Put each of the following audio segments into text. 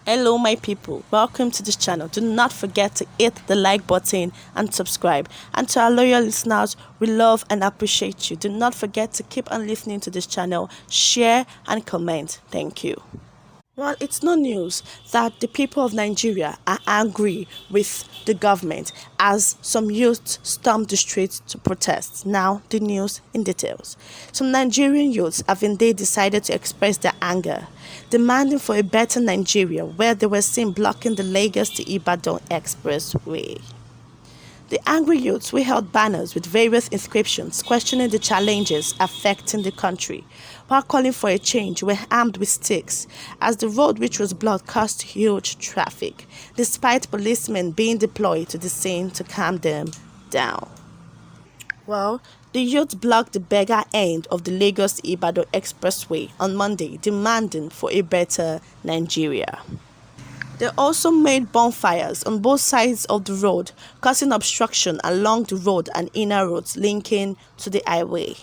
Hello my people, welcome to this channel. Do not forget to hit the like button and subscribe. And to our loyal listeners, we love and appreciate you. Do not forget to keep on listening to this channel, share and comment. Thank you. Well, it's no news that the people of Nigeria are angry with the government as some youths stormed the streets to protest. Now, the news in details. Some Nigerian youths have indeed decided to express their anger, demanding for a better Nigeria, where they were seen blocking the Lagos to Ibadan expressway. The angry youths who held banners with various inscriptions questioning the challenges affecting the country, while calling for a change, were armed with sticks, as the road which was blocked caused huge traffic, despite policemen being deployed to the scene to calm them down. Well, the youth blocked the beggar end of the Lagos-Ibadan expressway on Monday, demanding for a better Nigeria. They also made bonfires on both sides of the road, causing obstruction along the road and inner roads linking to the highway.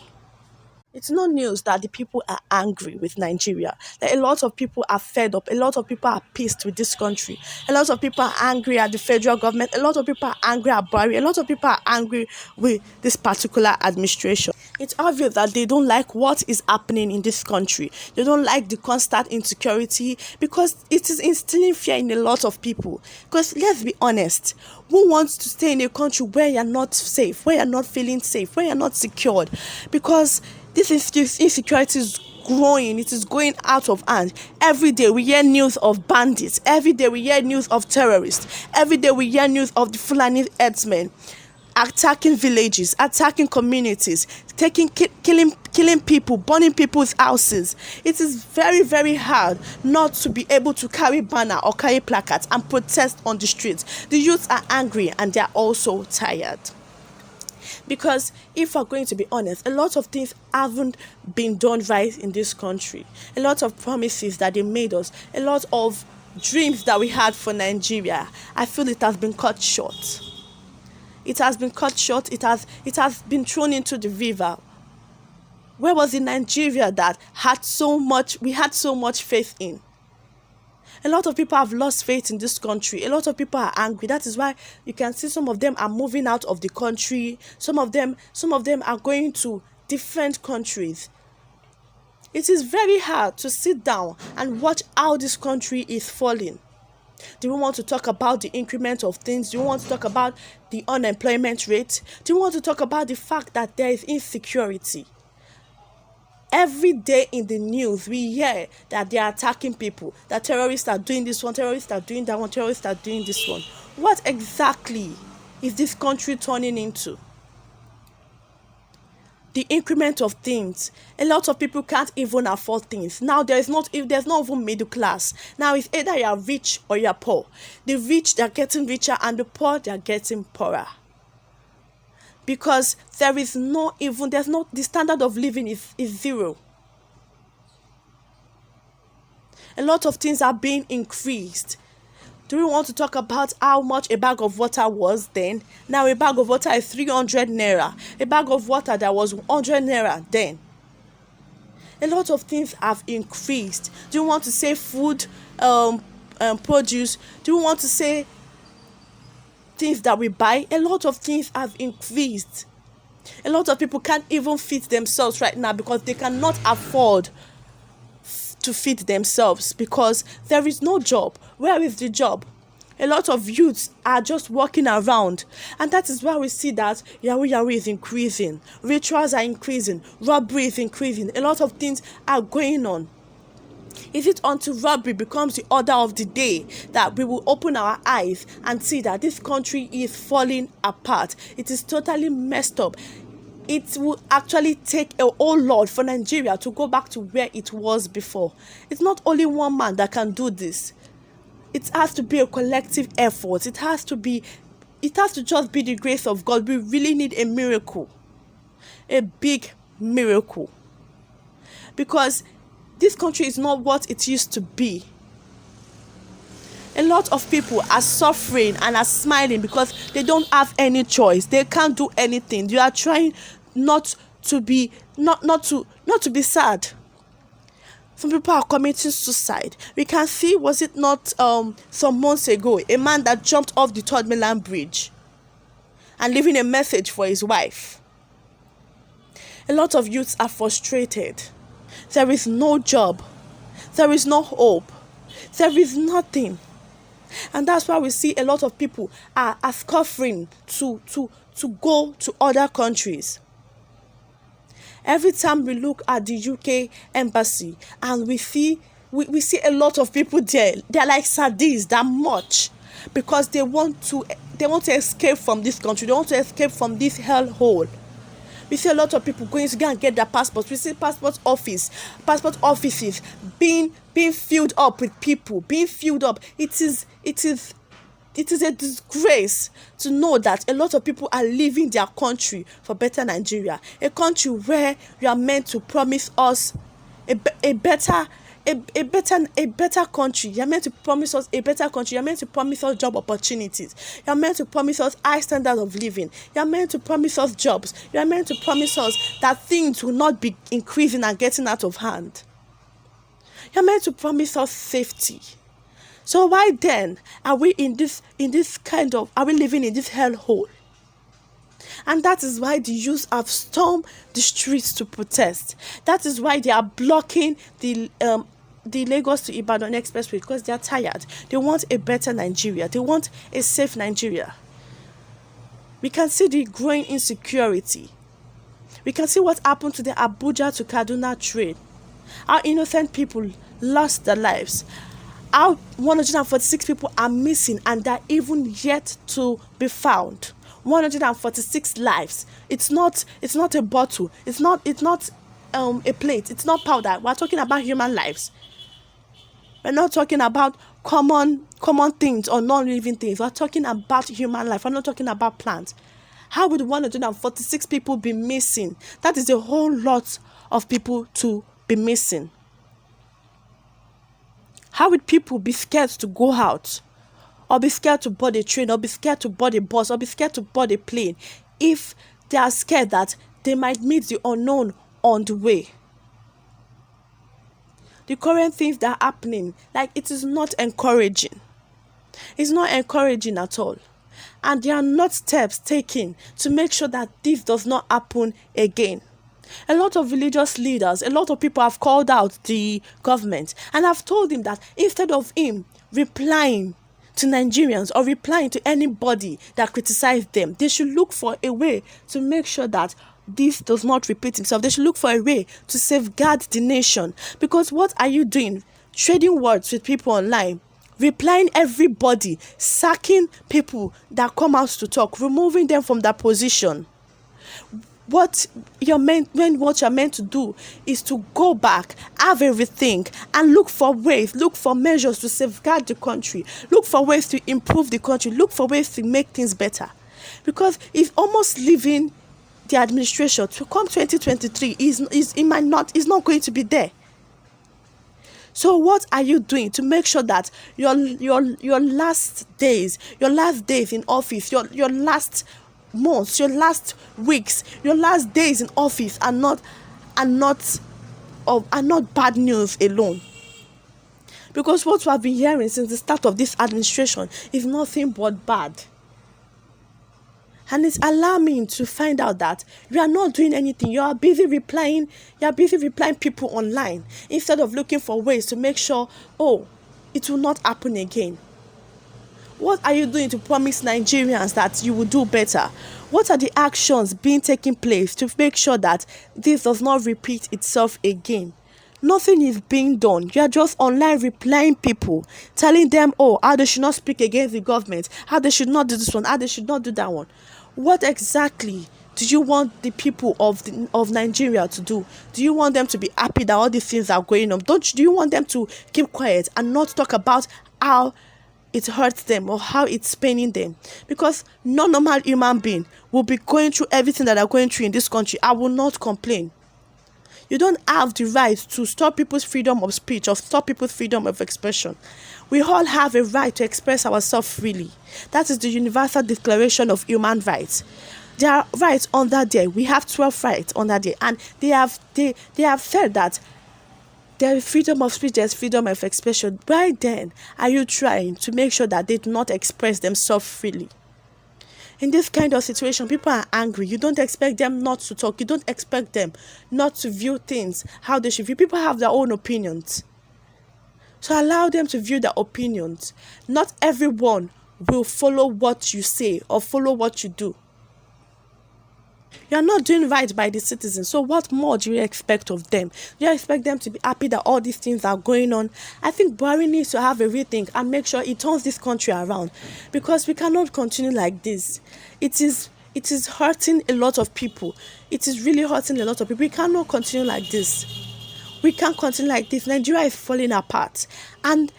It's no news that the people are angry with Nigeria. That a lot of people are fed up. A lot of people are pissed with this country. A lot of people are angry at the federal government. A lot of people are angry at Buhari. A lot of people are angry with this particular administration. It's obvious that they don't like what is happening in this country. They don't like the constant insecurity because it is instilling fear in a lot of people. Because let's be honest, who wants to stay in a country where you're not safe, where you're not feeling safe, where you're not secured? Because this insecurity is growing. It is going out of hand. Every day we hear news of bandits. Every day we hear news of terrorists. Every day we hear news of the Fulani herdsmen attacking villages, attacking communities, killing people, burning people's houses. It is very, very hard not to be able to carry banner or carry placards and protest on the streets. The youths are angry and they are also tired. Because if we're going to be honest, a lot of things haven't been done right in this country. A lot of promises that they made us, a lot of dreams that we had for Nigeria, I feel it has been cut short. It has been cut short. It has been thrown into the river. Where was the Nigeria that we had so much faith in? A lot of people have lost faith in this country. A lot of people are angry. That is why you can see some of them are moving out of the country. Some of them are going to different countries. It is very hard to sit down and watch how this country is falling. Do we want to talk about the increment of things? Do we want to talk about the unemployment rate? Do we want to talk about the fact that there is insecurity? Every day in the news, we hear that they are attacking people, that terrorists are doing this one, terrorists are doing that one, terrorists are doing this one. What exactly is this country turning into? The increment of things. A lot of people can't even afford things. Now there's not even middle class. Now it's either you're rich or you're poor. The rich, they're getting richer, and the poor, they're getting poorer. Because the standard of living is zero. A lot of things are being increased. Do we want to talk about how much a bag of water was then? Now a bag of water is 300 naira. A bag of water that was 100 naira then. A lot of things have increased. Do you want to say food, produce? Do you want to say things that we buy? A lot of things have increased. A lot of people can't even feed themselves right now because they cannot afford to feed themselves because there is no job. Where is the job? A lot of youths are just walking around, and that is why we see that Yahoo is increasing, rituals are increasing, robbery is increasing. A lot of things are going on. Is it until robbery becomes the order of the day that we will open our eyes and see that this country is falling apart? It is totally messed up. It will actually take a whole lot for Nigeria to go back to where it was before. It's not only one man that can do this. It has to be a collective effort. It has to just be the grace of God. We really need a miracle. A big miracle. Because this country is not what it used to be. A lot of people are suffering and are smiling because they don't have any choice. They can't do anything. You are trying not to be not to be sad. Some people are committing suicide. We can see, was it not some months ago, a man that jumped off the Third Mainland Bridge and leaving a message for his wife. A lot of youths are frustrated. There is no job. There is no hope. There is nothing. And that's why we see a lot of people are scoffing to go to other countries. Every time we look at the UK embassy and we see a lot of people there, they're like sadists, that much, because they want to escape from this country. They want to escape from this hellhole. We see a lot of people going to go and get their passports. We see passport offices being filled up with people, being filled up. It is a disgrace to know that a lot of people are leaving their country for better Nigeria, a country where you are meant to promise us a better country. You're meant to promise us a better country. You're meant to promise us job opportunities. You're meant to promise us high standards of living. You're meant to promise us jobs. You're meant to promise us that things will not be increasing and getting out of hand. You're meant to promise us safety. So why then are we are we living in this hellhole? And that is why the youth have stormed the streets to protest. That is why they are blocking the Lagos to Ibadan expressway, because they are tired. They want a better Nigeria. They want a safe Nigeria. We can see the growing insecurity. We can see what happened to the Abuja to Kaduna train. Our innocent people lost their lives. Our 146 people are missing and they're even yet to be found. 146 lives. It's not a bottle. It's not a plate. It's not powder. We're talking about human lives. We're not talking about common things or non-living things. We're talking about human life. We're not talking about plants. How would 146 people be missing? That is a whole lot of people to be missing. How would people be scared to go out, or be scared to board a train, or be scared to board a bus, or be scared to board a plane, if they are scared that they might meet the unknown on the way? The current things that are happening, it is not encouraging. It's not encouraging at all. And there are not steps taken to make sure that this does not happen again. A lot of religious leaders, a lot of people have called out the government and have told him that instead of him replying to Nigerians or replying to anybody that criticized them, they should look for a way to make sure that this does not repeat itself. They should look for a way to safeguard the nation. Because what are you doing? Trading words with people online, replying everybody, sacking people that come out to talk, removing them from their position. What you're meant to do is to go back, have a rethink, and look for measures to safeguard the country, look for ways to improve the country, look for ways to make things better. Because it's almost leaving the administration to come 2023 is not going to be there. So what are you doing to make sure that your last days in office, your last months, your last weeks, your last days in office are not bad news alone? Because what we have been hearing since the start of this administration is nothing but bad. And it's alarming to find out that you are not doing anything. You are busy replying people online instead of looking for ways to make sure, it will not happen again. What are you doing to promise Nigerians that you will do better? What are the actions being taken place to make sure that this does not repeat itself again? Nothing is being done. You are just online replying people, telling them, how they should not speak against the government, how they should not do this one, how they should not do that one. What exactly do you want the people of Nigeria to do? Do you want them to be happy that all these things are going on? Do you want them to keep quiet and not talk about how it hurts them or how it's paining them? Because no normal human being will be going through everything that are going through in this country. I will not complain. You don't have the right to stop people's freedom of speech or stop people's freedom of expression. We all have a right to express ourselves freely. That is the Universal Declaration of Human Rights. There are rights under there. We have 12 rights under there, and they have said that there is freedom of speech, there's freedom of expression. Why then are you trying to make sure that they do not express themselves freely? In this kind of situation, people are angry. You don't expect them not to talk. You don't expect them not to view things how they should view. People have their own opinions. So allow them to view their opinions. Not everyone will follow what you say or follow what you do. You are not doing right by the citizens. So what more do you expect of them? Do you expect them to be happy that all these things are going on? I think Buhari needs to have a rethink and make sure he turns this country around, because we cannot continue like this. It is hurting a lot of people. It is really hurting a lot of people. We cannot continue like this. We can't continue like this. Nigeria is falling apart. And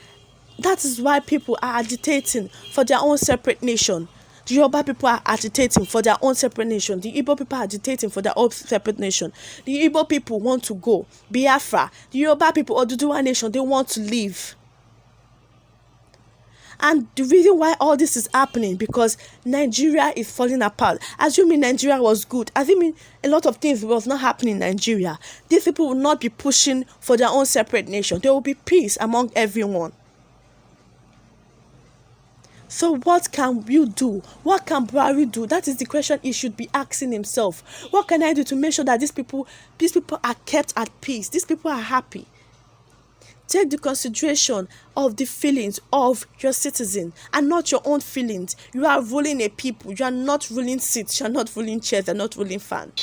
that is why people are agitating for their own separate nation. The Yoruba people are agitating for their own separate nation. The Igbo people are agitating for their own separate nation. The Igbo people want to go. Biafra. The Yoruba people, Oduduwa nation, they want to leave. And the reason why all this is happening, because Nigeria is falling apart. Assuming Nigeria was good, assuming a lot of things was not happening in Nigeria, these people will not be pushing for their own separate nation. There will be peace among everyone. So what can you do? What can Buhari do? That is the question he should be asking himself. What can I do to make sure that these people are kept at peace? These people are happy. Take the consideration of the feelings of your citizen and not your own feelings. You are ruling a people. You are not ruling seats. You are not ruling chairs. You are not ruling fans.